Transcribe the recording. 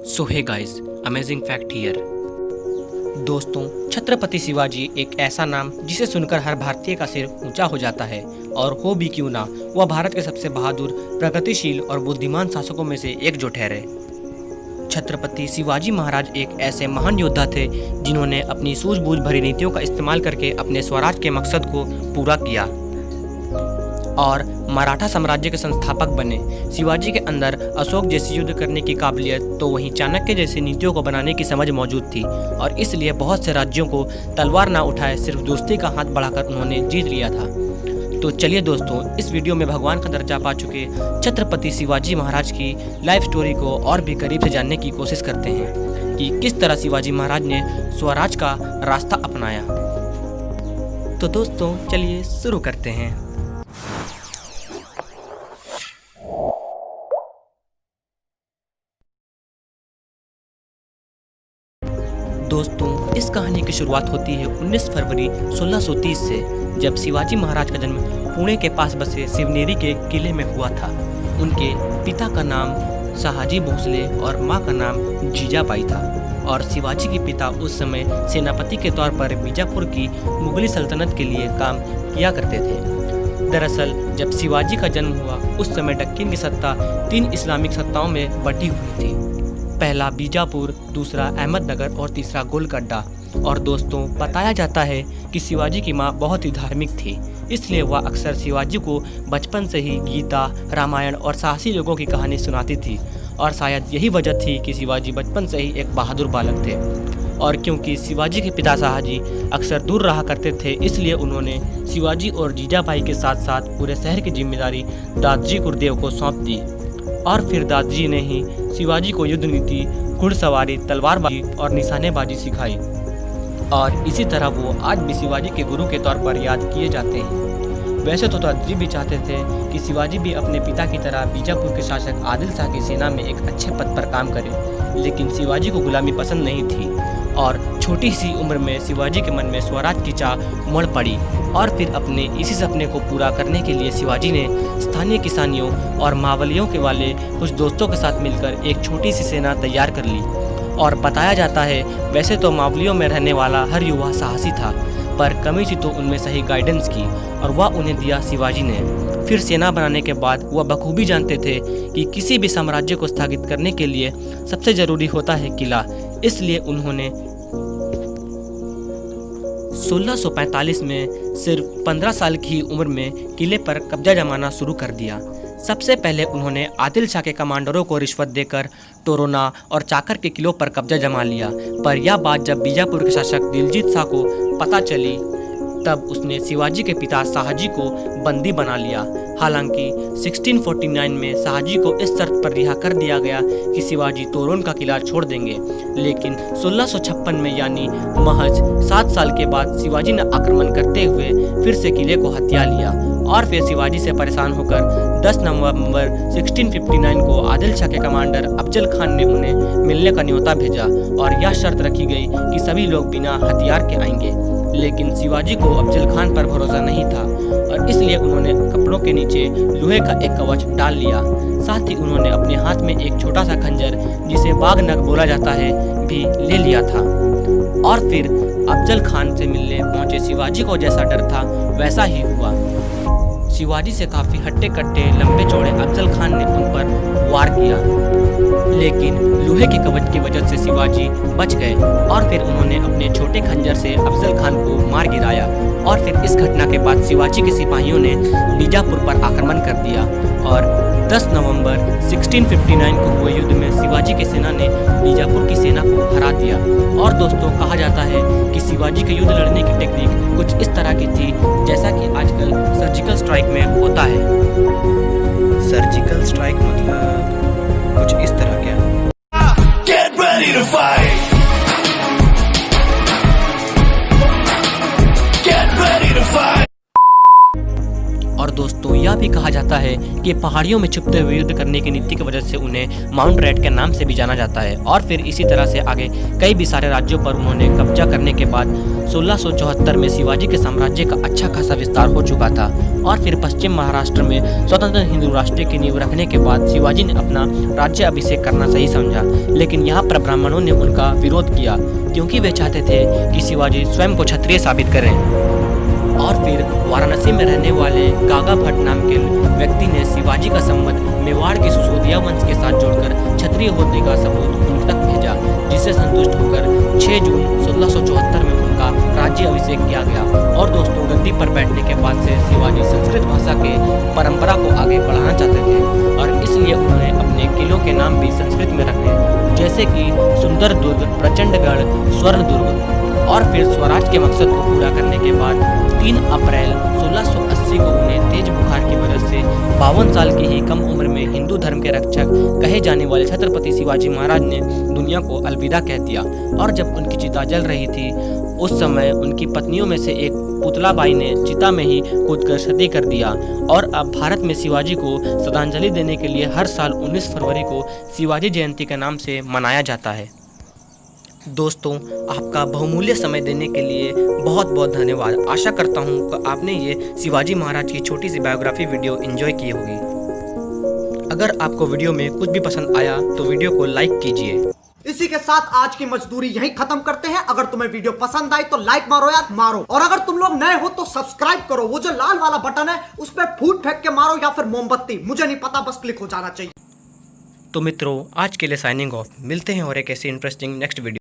So hey guys, amazing fact here. दोस्तों, छत्रपति शिवाजी एक ऐसा नाम जिसे सुनकर हर भारतीय का सिर ऊंचा हो जाता है, और हो भी क्यों ना, वह भारत के सबसे बहादुर, प्रगतिशील और बुद्धिमान शासकों में से एक जो ठहरे। छत्रपति शिवाजी महाराज एक ऐसे महान योद्धा थे जिन्होंने अपनी सूझबूझ भरी नीतियों का इस्तेमाल करके अपने स्वराज के मकसद को पूरा किया और मराठा साम्राज्य के संस्थापक बने। शिवाजी के अंदर अशोक जैसी युद्ध करने की काबिलियत तो वहीं चाणक्य जैसी नीतियों को बनाने की समझ मौजूद थी, और इसलिए बहुत से राज्यों को तलवार ना उठाए सिर्फ दोस्ती का हाथ बढ़ाकर उन्होंने जीत लिया था। तो चलिए दोस्तों, इस वीडियो में भगवान का दर्जा पा चुके छत्रपति शिवाजी महाराज की लाइफ स्टोरी को और भी करीब से जानने की कोशिश करते हैं कि किस तरह शिवाजी महाराज ने स्वराज का रास्ता अपनाया। तो दोस्तों चलिए शुरू करते हैं। दोस्तों, इस कहानी की शुरुआत होती है 19 फरवरी 1630 से, जब शिवाजी महाराज का जन्म पुणे के पास बसे शिवनेरी के किले में हुआ था। उनके पिता का नाम शहाजी भोसले और मां का नाम जीजाबाई था, और शिवाजी के पिता उस समय सेनापति के तौर पर बीजापुर की मुगली सल्तनत के लिए काम किया करते थे। दरअसल जब शिवाजी का जन्म हुआ उस समय दक्कन की सत्ता 3 इस्लामिक सत्ताओं में बटी हुई थी। पहला बीजापुर, दूसरा अहमदनगर और तीसरा गोलकंडा। और दोस्तों, बताया जाता है कि शिवाजी की मां बहुत ही धार्मिक थी, इसलिए वह अक्सर शिवाजी को बचपन से ही गीता, रामायण और साहसी लोगों की कहानी सुनाती थी, और शायद यही वजह थी कि शिवाजी बचपन से ही एक बहादुर बालक थे। और क्योंकि शिवाजी के पिता शहाजी अक्सर दूर रहा करते थे, इसलिए उन्होंने शिवाजी और जीजाबाई के साथ साथ पूरे शहर की जिम्मेदारी दादाजी गुरुदेव को सौंप दी, और फिर दादाजी ने ही शिवाजी को युद्ध नीति, घुड़सवारी, तलवारबाजी और निशानेबाजी सिखाई, और इसी तरह वो आज भी शिवाजी के गुरु के तौर पर याद किए जाते हैं। वैसे तो दादाजी भी चाहते थे कि शिवाजी भी अपने पिता की तरह बीजापुर के शासक आदिल शाह की सेना में एक अच्छे पद पर काम करे, लेकिन शिवाजी को गुलामी पसंद नहीं थी, और छोटी सी उम्र में शिवाजी के मन में स्वराज की चाह उमड़ पड़ी। और फिर अपने इसी सपने को पूरा करने के लिए शिवाजी ने स्थानीय किसानियों और मावलियों के वाले कुछ दोस्तों के साथ मिलकर एक छोटी सी सेना तैयार कर ली। और बताया जाता है, वैसे तो मावलियों में रहने वाला हर युवा साहसी था, पर कमी थी तो उनमें सही गाइडेंस की, और वह उन्हें दिया शिवाजी ने। फिर सेना बनाने के बाद वह बखूबी जानते थे कि किसी भी साम्राज्य को स्थगित करने के लिए सबसे जरूरी होता है किला, इसलिए उन्होंने 1645 में सिर्फ 15 साल की उम्र में किले पर कब्जा जमाना शुरू कर दिया। सबसे पहले उन्होंने आदिल शाह के कमांडरों को रिश्वत देकर टोरोना और चाकर के किलों पर कब्जा जमा लिया, पर यह बात जब बीजापुर के शासक दिलजीत शाह को पता चली, तब उसने शिवाजी के पिता शाहजी को बंदी बना लिया। हालांकि 1649 में शाहजी को इस शर्त पर रिहा कर दिया गया कि शिवाजी तोरोन का किला छोड़ देंगे, लेकिन 1656 में यानी महज 7 साल के बाद शिवाजी ने आक्रमण करते हुए फिर से किले को हथिया लिया, और फिर शिवाजी से परेशान होकर 10 नवंबर 1659 को आदिल शाह के कमांडर अफजल खान ने उन्हें मिलने का न्योता भेजा, और यह शर्त रखी गई कि सभी लोग बिना हथियार के आएंगे। लेकिन शिवाजी को अफजल खान पर भरोसा नहीं था, और इसलिए उन्होंने कपड़ों के नीचे लोहे का एक कवच डाल लिया। साथ ही उन्होंने अपने हाथ में एक छोटा सा खंजर, जिसे बाघनग बोला जाता है, भी ले लिया था। और फिर अफजल खान से मिलने पहुंचे शिवाजी को जैसा डर था वैसा ही हुआ। शिवाजी से काफी हट्टे कट्टे लंबे चौड़े अफजल खान ने उन पर वार किया, लेकिन लोहे के कवच की वजह से शिवाजी बच गए, और फिर उन्होंने अपने छोटे खंजर से अफजल खान को मार गिराया। और फिर इस घटना के बाद शिवाजी के सिपाहियों ने बीजापुर पर आक्रमण कर दिया, और 10 नवंबर 1659 को हुए युद्ध में शिवाजी की सेना ने बीजापुर की सेना को हरा दिया। और दोस्तों, कहा जाता है कि शिवाजी के युद्ध लड़ने की टेक्निक कुछ इस तरह की थी जैसा कि आजकल सर्जिकल स्ट्राइक में होता है। सर्जिकल स्ट्राइक मतलब कुछ इस तरह क्या? Get ready to fight! Get ready to fight! और दोस्तों, यह भी कहा जाता है कि पहाड़ियों में छुपते हुए युद्ध करने की नीति की वजह से उन्हें माउंट रेड के नाम से भी जाना जाता है। और फिर इसी तरह से आगे कई भी सारे राज्यों पर उन्होंने कब्जा करने के बाद 1674 में शिवाजी के साम्राज्य का अच्छा खासा विस्तार हो चुका था। और फिर पश्चिम महाराष्ट्र में स्वतंत्र हिंदू राष्ट्र की नींव रखने के बाद शिवाजी ने अपना राज्य अभिषेक करना सही समझा, लेकिन यहाँ पर ब्राह्मणों ने उनका विरोध किया क्योंकि वे चाहते थे कि शिवाजी स्वयं को क्षत्रिय साबित करें। और फिर वाराणसी में रहने वाले गागा भट्ट नाम के व्यक्ति ने शिवाजी का संबंध मेवाड़ के सिसोदिया वंश के साथ जोड़कर क्षत्रिय होने का सबूत उन तक भेजा, जिससे संतुष्ट होकर 6 जून 1674 में उनका राज्य अभिषेक किया गया। और दोस्तों, गद्दी पर बैठने के बाद से शिवाजी संस्कृत भाषा के परंपरा को आगे बढ़ाना चाहते थे और इसलिए उन्होंने अपने किलों के नाम भी संस्कृत में रखे, जैसे कि सुंदरदुर्ग, प्रचंडगढ़, स्वर्णदुर्ग। और फिर स्वराज के मकसद को पूरा करने के बाद 3 अप्रैल 1680 को उन्हें तेज बुखार की वजह से 52 साल की ही कम उम्र में हिंदू धर्म के रक्षक कहे जाने वाले छत्रपति शिवाजी महाराज ने दुनिया को अलविदा कह दिया। और जब उनकी चिता जल रही थी उस समय उनकी पत्नियों में से एक पुतलाबाई ने चिता में ही कूदकर सती कर दिया। और अब भारत में शिवाजी को श्रद्धांजलि देने के लिए हर साल 19 फरवरी को शिवाजी जयंती के नाम से मनाया जाता है। दोस्तों, आपका बहुमूल्य समय देने के लिए बहुत बहुत धन्यवाद। आशा करता हूँ कि आपने ये शिवाजी महाराज की छोटी सी बायोग्राफी वीडियो एंजॉय की होगी। अगर आपको वीडियो में कुछ भी पसंद आया तो वीडियो को लाइक कीजिए। इसी के साथ आज की मजदूरी यहीं खत्म करते हैं। अगर तुम्हें वीडियो पसंद आई तो लाइक मारो यार, मारो। और अगर तुम लोग नए हो तो सब्सक्राइब करो, वो जो लाल वाला बटन है उस पर फूट फेंक के मारो या फिर मोमबत्ती, मुझे नहीं पता, बस क्लिक हो जाना चाहिए। तो मित्रों, आज के लिए साइनिंग ऑफ। मिलते हैं और एक ऐसी इंटरेस्टिंग नेक्स्ट वीडियो।